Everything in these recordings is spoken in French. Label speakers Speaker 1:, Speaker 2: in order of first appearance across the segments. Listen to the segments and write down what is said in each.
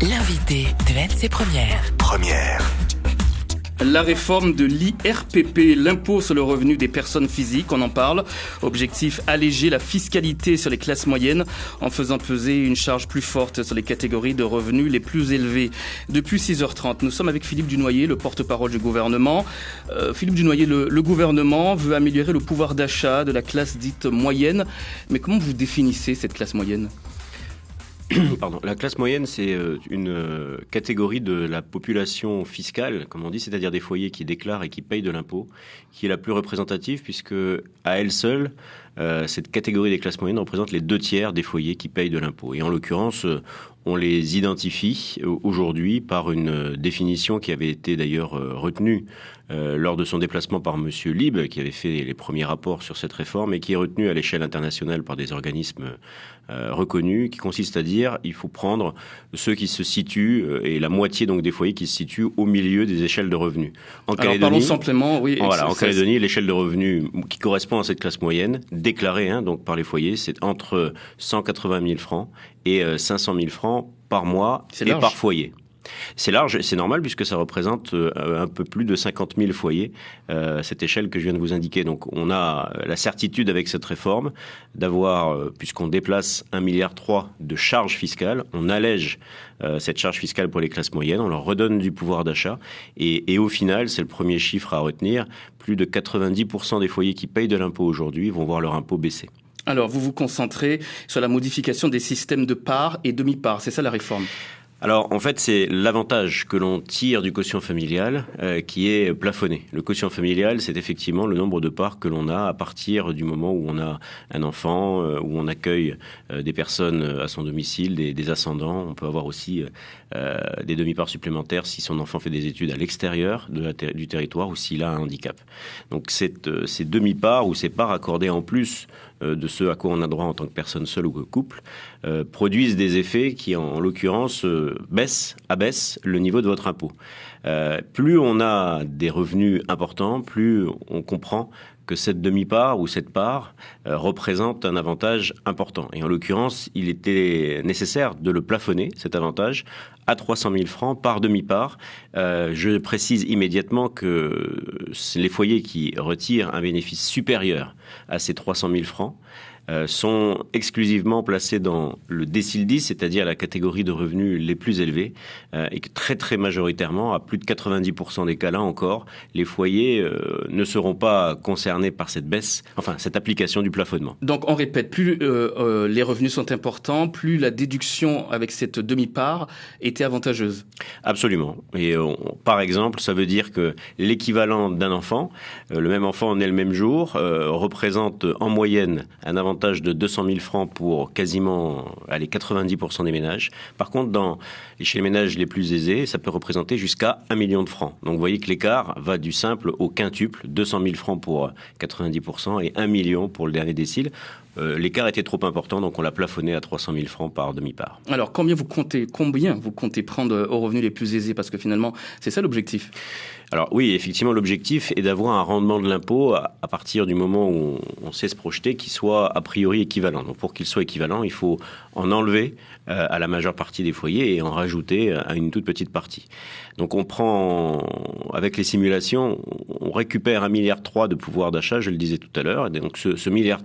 Speaker 1: L'invité de LC Première.
Speaker 2: La réforme de l'IRPP, l'impôt sur le revenu des personnes physiques, on en parle. Objectif, alléger la fiscalité sur les classes moyennes en faisant peser une charge plus forte sur les catégories de revenus les plus élevés. Depuis 6h30, nous sommes avec Philippe Dunoyer, le porte-parole du gouvernement. Philippe Dunoyer, le gouvernement veut améliorer le pouvoir d'achat de la classe dite moyenne. Mais comment vous définissez cette classe moyenne ?
Speaker 3: Pardon. La classe moyenne, c'est une catégorie de la population fiscale, comme on dit, c'est-à-dire des foyers qui déclarent et qui payent de l'impôt, qui est la plus représentative puisque, à elle seule, cette catégorie des classes moyennes représente les 2/3 des foyers qui payent de l'impôt. Et en l'occurrence, on les identifie aujourd'hui par une définition qui avait été d'ailleurs retenue lors de son déplacement par Monsieur Lieb, qui avait fait les premiers rapports sur cette réforme et qui est retenue à l'échelle internationale par des organismes reconnus, qui consiste à dire il faut prendre ceux qui se situent, et la moitié donc des foyers qui se situent au milieu des échelles de revenus.
Speaker 2: Alors parlons simplement, oui.
Speaker 3: Voilà, en Calédonie, l'échelle de revenus qui correspond à cette classe moyenne, déclarée donc par les foyers, c'est entre 180 000 francs et 500 000 francs par mois et par foyer. C'est large, c'est normal puisque ça représente un peu plus de 50 000 foyers, cette échelle que je viens de vous indiquer. Donc on a la certitude avec cette réforme d'avoir, puisqu'on déplace 1,3 milliard de charges fiscales, on allège cette charge fiscale pour les classes moyennes, on leur redonne du pouvoir d'achat et au final, c'est le premier chiffre à retenir, plus de 90% des foyers qui payent de l'impôt aujourd'hui vont voir leur impôt baisser.
Speaker 2: Alors vous vous concentrez sur la modification des systèmes de parts et demi-parts, c'est ça la réforme ?
Speaker 3: Alors, en fait, c'est l'avantage que l'on tire du quotient familial qui est plafonné. Le quotient familial, c'est effectivement le nombre de parts que l'on a à partir du moment où on a un enfant, où on accueille des personnes à son domicile, des ascendants. On peut avoir aussi des demi-parts supplémentaires si son enfant fait des études à l'extérieur du territoire ou s'il a un handicap. Donc, ces demi-parts ou ces parts accordées en plus de ce à quoi on a droit en tant que personne seule ou couple, produisent des effets qui, en l'occurrence, abaissent le niveau de votre impôt. Plus on a des revenus importants, plus on comprend que cette demi-part ou cette part représente un avantage important. Et en l'occurrence, il était nécessaire de le plafonner, cet avantage, à 300 000 francs par demi-part. Je précise immédiatement que les foyers qui retirent un bénéfice supérieur à ces 300 000 francs sont exclusivement placés dans le décile 10, c'est-à-dire la catégorie de revenus les plus élevés, et que très très majoritairement, à plus de 90% des cas là encore, les foyers ne seront pas concernés par cette baisse, enfin cette application du plafonnement.
Speaker 2: Donc on répète, plus les revenus sont importants, plus la déduction avec cette demi-part était avantageuse.
Speaker 3: Absolument. Et par exemple, ça veut dire que l'équivalent d'un enfant, le même enfant né le même jour, représente en moyenne un avantage de 200 000 francs pour quasiment 90% des ménages. Par contre, chez les ménages les plus aisés, ça peut représenter jusqu'à 1 million de francs. Donc vous voyez que l'écart va du simple au quintuple, 200 000 francs pour 90% et 1 million pour le dernier décile. L'écart était trop important, donc on l'a plafonné à 300 000 francs par demi-part.
Speaker 2: Alors, combien vous comptez prendre aux revenus les plus aisés ? Parce que finalement, c'est ça l'objectif.
Speaker 3: Alors oui, effectivement, l'objectif est d'avoir un rendement de l'impôt à partir du moment où on sait se projeter qui soit a priori équivalent. Donc pour qu'il soit équivalent, il faut en enlever à la majeure partie des foyers et en rajouter à une toute petite partie. Donc on prend, avec les simulations, on récupère 1,3 milliard de pouvoir d'achat, je le disais tout à l'heure. Et donc ce 1,3 milliard,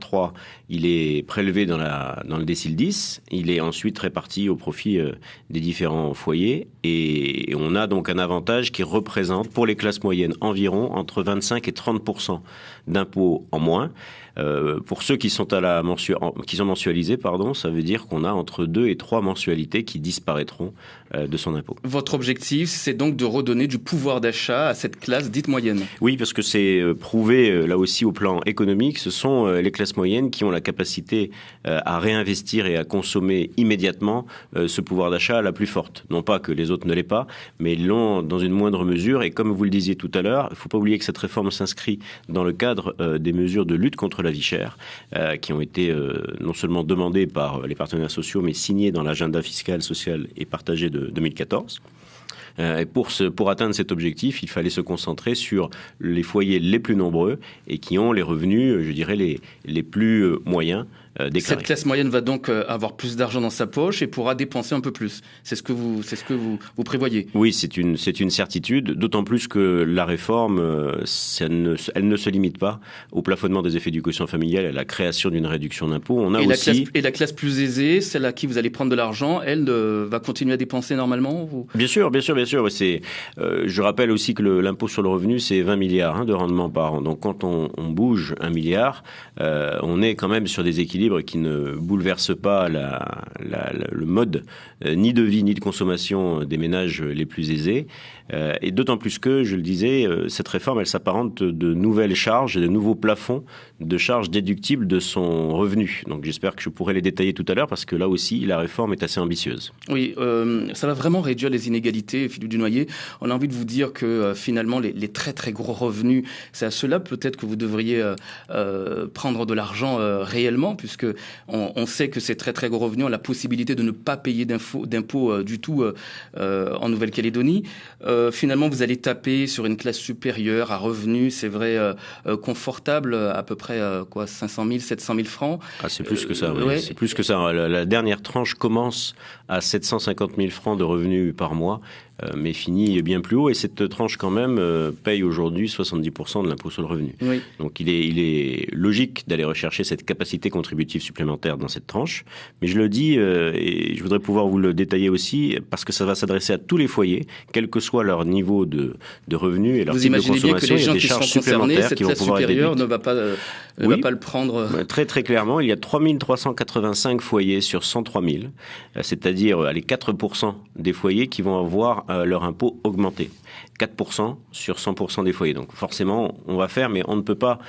Speaker 3: il est prélevé dans le décile 10, il est ensuite réparti au profit des différents foyers et on a donc un avantage qui représente pour les classes moyennes environ entre 25 et 30% d'impôts en moins. Pour ceux qui sont qui sont mensualisés, ça veut dire qu'on a entre 2 et 3 mensualités qui disparaîtront de son impôt.
Speaker 2: Votre objectif, c'est donc de redonner du pouvoir d'achat à cette classe dite moyenne.
Speaker 3: Oui, parce que c'est prouvé là aussi au plan économique, ce sont les classes moyennes qui ont la capacité à réinvestir et à consommer immédiatement ce pouvoir d'achat la plus forte. Non pas que les autres ne l'aient pas, mais ils l'ont dans une moindre mesure. Et comme vous le disiez tout à l'heure, il ne faut pas oublier que cette réforme s'inscrit dans le cadre des mesures de lutte contre la vie chère, qui ont été non seulement demandées par les partenaires sociaux, mais signées dans l'agenda fiscal, social et partagé de 2014. Et pour atteindre cet objectif, il fallait se concentrer sur les foyers les plus nombreux et qui ont les revenus, je dirais, les plus moyens déclarés.
Speaker 2: Cette classe moyenne va donc avoir plus d'argent dans sa poche et pourra dépenser un peu plus. C'est ce que vous prévoyez.
Speaker 3: Oui, c'est une certitude, d'autant plus que la réforme, elle ne se limite pas au plafonnement des effets du quotient familial et à la création d'une réduction d'impôt.
Speaker 2: La classe plus aisée, celle à qui vous allez prendre de l'argent, elle va continuer à dépenser normalement
Speaker 3: Bien sûr. Je rappelle aussi que l'impôt sur le revenu, c'est 20 milliards de rendement par an. Donc quand on bouge 1 milliard, on est quand même sur des équilibres qui ne bouleversent pas le mode ni de vie ni de consommation des ménages les plus aisés. Et d'autant plus que, je le disais, cette réforme, elle s'apparente de nouvelles charges et de nouveaux plafonds de charges déductibles de son revenu. Donc j'espère que je pourrai les détailler tout à l'heure parce que là aussi, la réforme est assez ambitieuse.
Speaker 2: Oui, ça va vraiment réduire les inégalités, Philippe Dunoyer. On a envie de vous dire que finalement, les très très gros revenus, c'est à cela peut-être que vous devriez prendre de l'argent réellement, puisque on sait que ces très très gros revenus ont la possibilité de ne pas payer d'impôts du tout en Nouvelle-Calédonie. Finalement, vous allez taper sur une classe supérieure à revenus, c'est vrai, confortable, à peu près 500 000, 700 000 francs.
Speaker 3: Ah, c'est plus que ça, oui.
Speaker 2: Ouais.
Speaker 3: C'est plus que ça. La dernière tranche commence à 750 000 francs de revenus par mois, mais finit bien plus haut. Et cette tranche, quand même, paye aujourd'hui 70% de l'impôt sur le revenu.
Speaker 2: Oui.
Speaker 3: Donc, il est logique d'aller rechercher cette capacité contributive supplémentaire dans cette tranche. Mais je le dis, et je voudrais pouvoir vous le détailler aussi, parce que ça va s'adresser à tous les foyers, quel que soit leur niveau de revenus et leur type de consommation.
Speaker 2: Vous imaginez bien que les gens qui seront concernés, cette
Speaker 3: qui vont
Speaker 2: classe
Speaker 3: pouvoir
Speaker 2: supérieure ne va pas le prendre.
Speaker 3: Très très clairement, il y a 3385 foyers sur 103 000, c'est-à-dire 4% des foyers qui vont avoir leur impôt augmenté. 4% sur 100% des foyers. Donc forcément, on va faire, mais on ne peut pas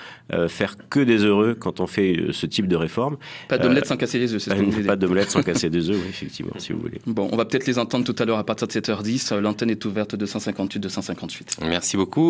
Speaker 3: faire que des heureux quand on fait ce type de réforme.
Speaker 2: Pas d'omelette sans casser les œufs, c'est ce que vous disiez.
Speaker 3: Pas d'omelette sans casser des œufs, oui, effectivement, si vous voulez.
Speaker 2: Bon, on va peut-être les entendre tout à l'heure à partir de 7h10. L'antenne est ouverte 258-258.
Speaker 4: Merci beaucoup.